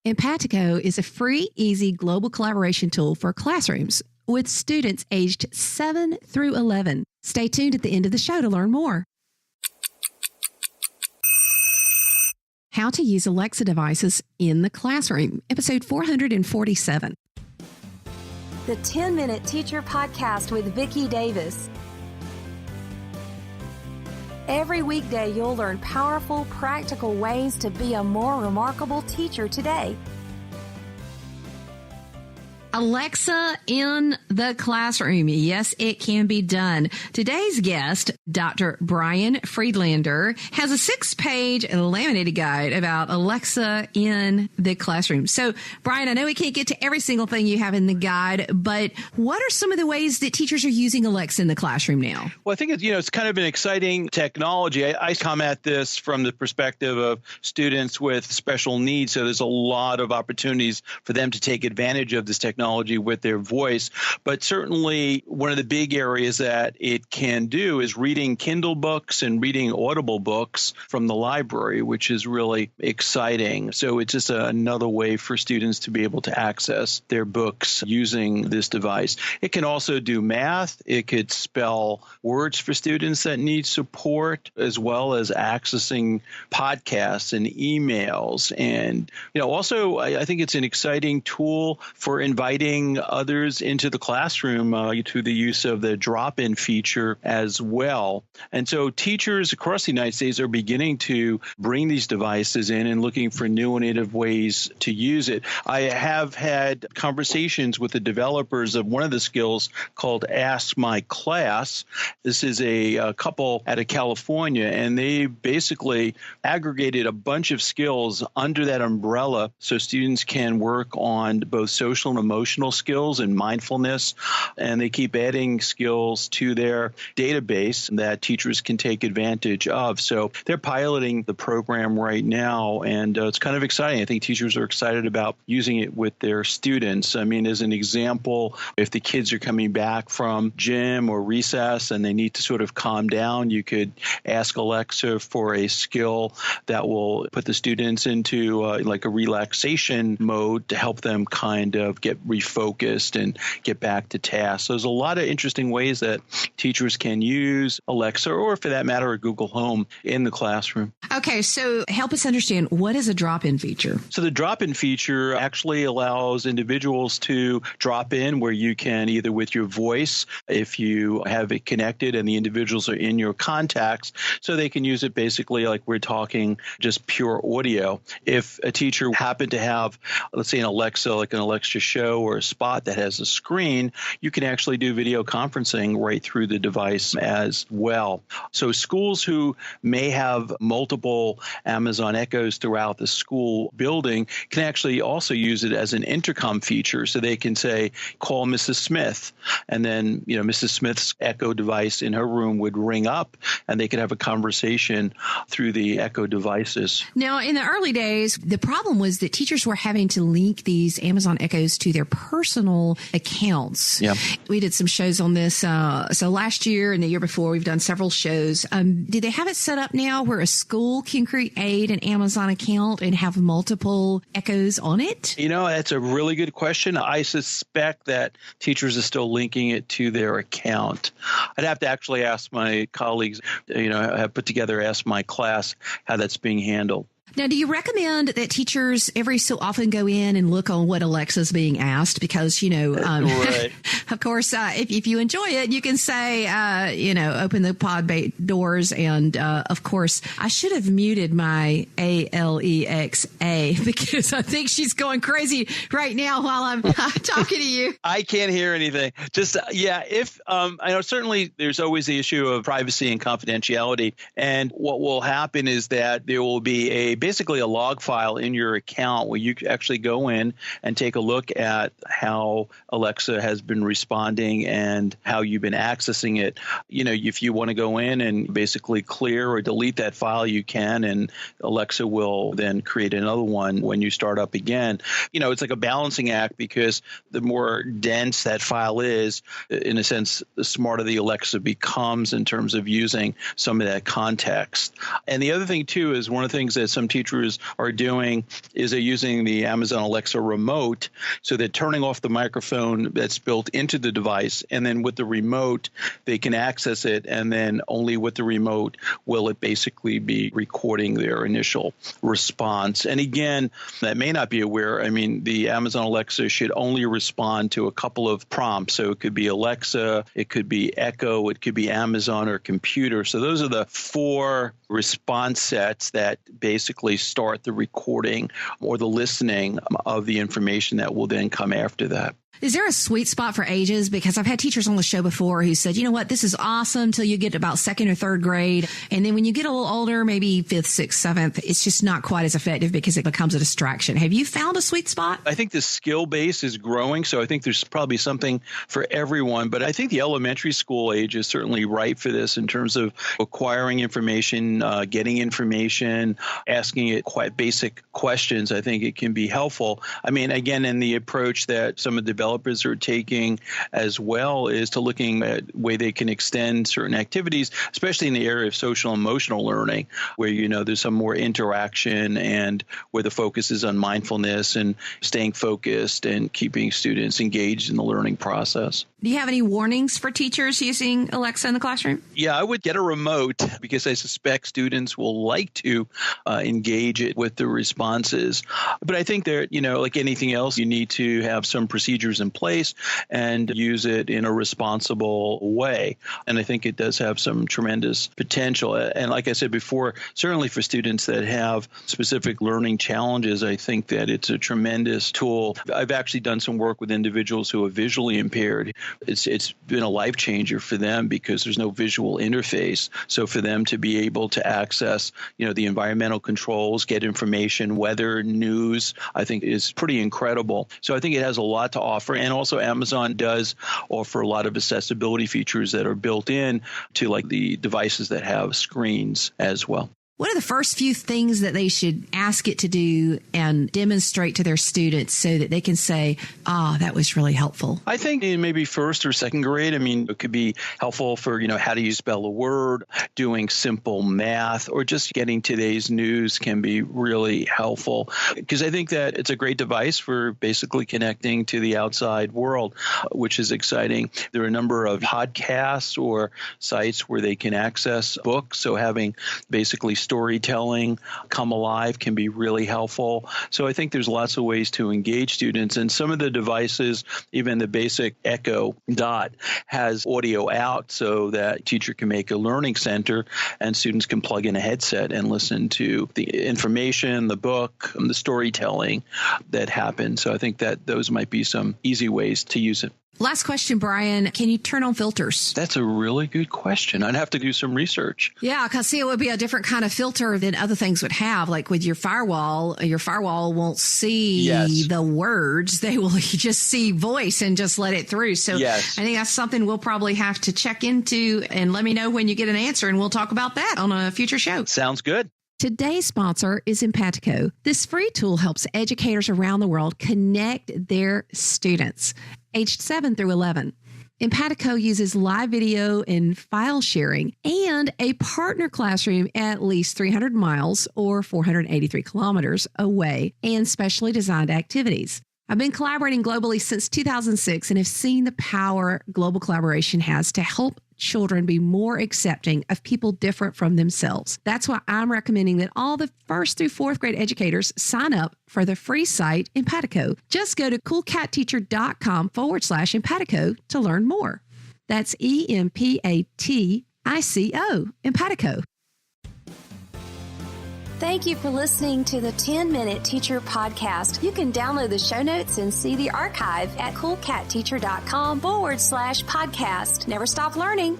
Empatico is a free, easy global collaboration tool for classrooms with students aged 7 through 11. Stay tuned at the end of the show to learn more. How to use Alexa devices in the classroom, episode 447. The 10-Minute Teacher Podcast with Vicki Davis. Every weekday, you'll learn powerful, practical ways to be a more remarkable teacher today. Alexa in the classroom. Yes, it can be done. Today's guest, Dr. Brian Friedlander, has a 6-page laminated guide about Alexa in the classroom. So, Brian, I know we can't get to every single thing you have in the guide, but what are some of the ways that teachers are using Alexa in the classroom now? Well, I think it's kind of an exciting technology. I come at this from the perspective of students with special needs. So there's a lot of opportunities for them to take advantage of this technology with their voice. But certainly one of the big areas that it can do is reading Kindle books and reading Audible books from the library, which is really exciting. So it's just another way for students to be able to access their books using this device. It can also do math. It could spell words for students that need support, as well as accessing podcasts and emails. And, also I think it's an exciting tool for inviting others into the classroom through the use of the drop-in feature as well. And so teachers across the United States are beginning to bring these devices in and looking for new and innovative ways to use it. I have had conversations with the developers of one of the skills called Ask My Class. This is a couple out of California, and they basically aggregated a bunch of skills under that umbrella so students can work on both social and emotional skills and mindfulness, and they keep adding skills to their database that teachers can take advantage of. So they're piloting the program right now, and it's kind of exciting. I think teachers are excited about using it with their students. I mean, as an example, if the kids are coming back from gym or recess and they need to sort of calm down, you could ask Alexa for a skill that will put the students into like a relaxation mode to help them kind of get refocused and get back to tasks. So there's a lot of interesting ways that teachers can use Alexa, or for that matter, a Google Home in the classroom. Okay, so help us understand, what is a drop-in feature? So the drop-in feature actually allows individuals to drop in where you can either with your voice, if you have it connected and the individuals are in your contacts, so they can use it basically like we're talking just pure audio. If a teacher happened to have, let's say, an Alexa, like an Alexa show or a spot that has a screen, you can actually do video conferencing right through the device as well. So schools who may have multiple Amazon Echoes throughout the school building can actually also use it as an intercom feature. So they can say, call Mrs. Smith, and then Mrs. Smith's Echo device in her room would ring up, and they could have a conversation through the Echo devices. Now, in the early days, the problem was that teachers were having to link these Amazon Echoes to their personal accounts. Yeah. We did some shows on this. So last year and the year before, we've done several shows. Do they have it set up now where a school can create an Amazon account and have multiple Echoes on it? That's a really good question. I suspect that teachers are still linking it to their account. I'd have to actually ask my colleagues, have put together Ask My Class, how that's being handled. Now, do you recommend that teachers every so often go in and look on what Alexa's being asked? Because, right. Of course, if you enjoy it, you can say, open the pod bay doors. And, of course, I should have muted my Alexa because I think she's going crazy right now while I'm talking to you. I can't hear anything. If I know certainly there's always the issue of privacy and confidentiality. And what will happen is that there will be basically a log file in your account where you actually go in and take a look at how Alexa has been responding and how you've been accessing it. If you want to go in and basically clear or delete that file, you can, and Alexa will then create another one when you start up again. It's like a balancing act, because the more dense that file is, in a sense, the smarter the Alexa becomes in terms of using some of that context. And the other thing, too, is one of the things that some some teachers are doing is they're using the Amazon Alexa remote. So they're turning off the microphone that's built into the device, and then with the remote, they can access it, and then only with the remote will it basically be recording their initial response. And again, that may not be aware, I mean, the Amazon Alexa should only respond to a couple of prompts. So it could be Alexa, it could be Echo, it could be Amazon or computer. So those are the 4 response sets that basically start the recording or the listening of the information that will then come after that. Is there a sweet spot for ages? Because I've had teachers on the show before who said, you know what, this is awesome till you get about 2nd or 3rd grade. And then when you get a little older, maybe 5th, 6th, 7th, it's just not quite as effective because it becomes a distraction. Have you found a sweet spot? I think the skill base is growing, so I think there's probably something for everyone. But I think the elementary school age is certainly right for this in terms of acquiring information, getting information, asking it quite basic questions. I think it can be helpful. I mean, again, in the approach that some of the developers are taking as well is to looking at way they can extend certain activities, especially in the area of social emotional learning, where, you know, there's some more interaction and where the focus is on mindfulness and staying focused and keeping students engaged in the learning process. Do you have any warnings for teachers using Alexa in the classroom? Yeah, I would get a remote because I suspect students will like to engage it with the responses. But I think that, you know, like anything else, you need to have some procedures in place and use it in a responsible way. And I think it does have some tremendous potential. And like I said before, certainly for students that have specific learning challenges, I think that it's a tremendous tool. I've actually done some work with individuals who are visually impaired. It's been a life changer for them because there's no visual interface. So for them to be able to access, you know, the environmental controls, get information, weather, news, I think is pretty incredible. So I think it has a lot to offer. And also Amazon does offer a lot of accessibility features that are built in to like the devices that have screens as well. What are the first few things that they should ask it to do and demonstrate to their students so that they can say, that was really helpful? I think in maybe 1st or 2nd grade, I mean, it could be helpful for, you know, how do you spell a word, doing simple math, or just getting today's news can be really helpful. Because I think that it's a great device for basically connecting to the outside world, which is exciting. There are a number of podcasts or sites where they can access books. So having basically storytelling come alive can be really helpful. So I think there's lots of ways to engage students. And some of the devices, even the basic Echo Dot, has audio out so that teacher can make a learning center and students can plug in a headset and listen to the information, the book, and the storytelling that happens. So I think that those might be some easy ways to use it. Last question, Brian. Can you turn on filters? That's a really good question. I'd have to do some research. Yeah, because see, it would be a different kind of filter than other things would have. Like with your firewall won't see the words. They will just see voice and just let it through. So I think that's something we'll probably have to check into, and let me know when you get an answer, and we'll talk about that on a future show. Sounds good. Today's sponsor is Empatico. This free tool helps educators around the world connect their students aged 7 through 11. Empatico uses live video and file sharing and a partner classroom at least 300 miles or 483 kilometers away and specially designed activities. I've been collaborating globally since 2006 and have seen the power global collaboration has to help children be more accepting of people different from themselves. That's why I'm recommending that all the 1st through 4th grade educators sign up for the free site Empatico. Just go to coolcatteacher.com/Empatico to learn more. That's EMPATICO, Empatico. Thank you for listening to the 10-Minute Teacher Podcast. You can download the show notes and see the archive at coolcatteacher.com/podcast. Never stop learning.